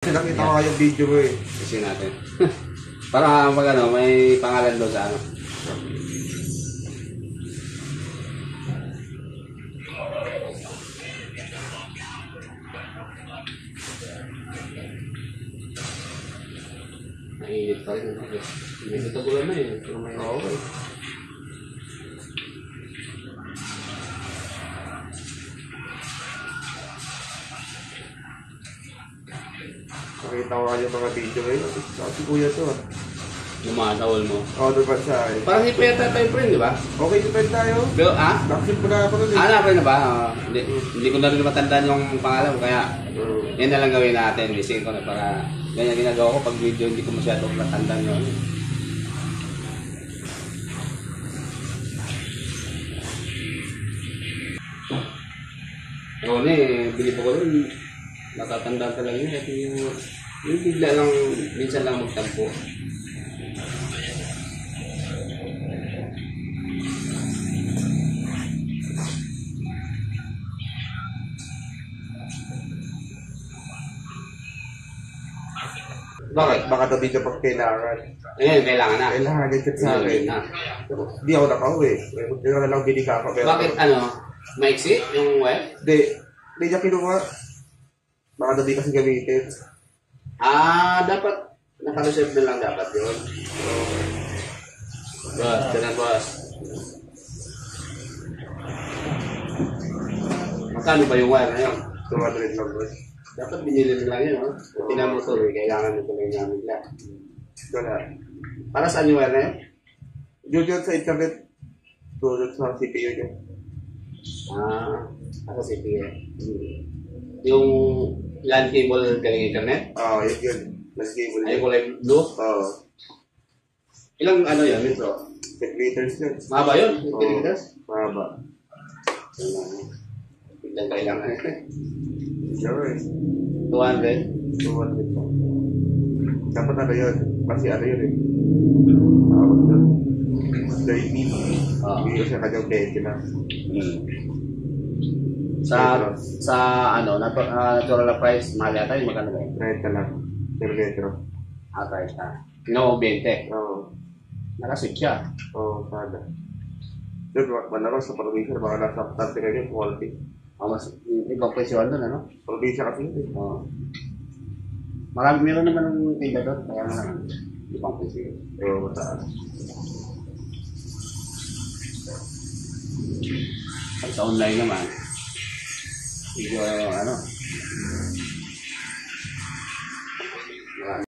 Kasi nakita ko yung video mo eh. Kasi natin. Para mag ano, may pangalan doon sa ano. Mainit pa rin. May natagulan na eh. Pero may okay. Nakita ko yung mga video eh. Si kuya to ah. Lumatawal mo. Oo, doon ba siya eh. Parang hindi pa yata tayo friend, di ba? Okay, depend tayo. Pero, Nakasip ko na ako nun eh. na ba? Hindi ko na rin matandaan yung pangalan ko, kaya yan na lang gawin natin. Lisingin ko na para ganyan ginagawa ko pag video, hindi ko masyadong matandaan yun. Oo bilib ko rin. Natatandaan talaga yun. At yung bigla lang, minsan lang magtampo. Bakit? Baka daw video pag kailangan. Ayun, kailangan na. Kailangan agad sa akin. Hindi ako nakauwi. Hindi ko na lang binigay ka. Bakit maiksi yung web? Hindi niya kinuha. Baka daw di kasi gamitin. Dapat naka-reserve na lang dapat yun. Boss, tinan boss. Magkano ba yung wire na yun? 200 lang boss. Dapat binili na lang yun, no? Tinan mo tuloy, kailangan mo tuloy namin lang. Ito na. Para saan yung wire na yun? Yun sa internet. Doon sa CPU niya. Ako CPU. Yung LAN cable galing internet? Yun. Last cable Ay, kulay blue? Ilang yun, metro? 10 meters yun. Mahaba yun? 10 meters? Mahaba. Biglang kailangan. Sure eh. 200? 200 pa. Dapat yun. Kasi yun eh. 30. Hindi ko siya kanyang 20 na. Natural na price, mahal yata yung magkano ba yun? 30 lang. Per metro. Price na. No, 20. Oo. Nakasip siya. Oo, sana. Doon, manaro sa probinsya, baka nasa tante kayo, quality. Mas ibang presyon doon, ano? Probinsya kasi yun eh. Meron naman ng pila doon, kaya naman ibang presyon. Oo, mataas. Sa online naman, medyo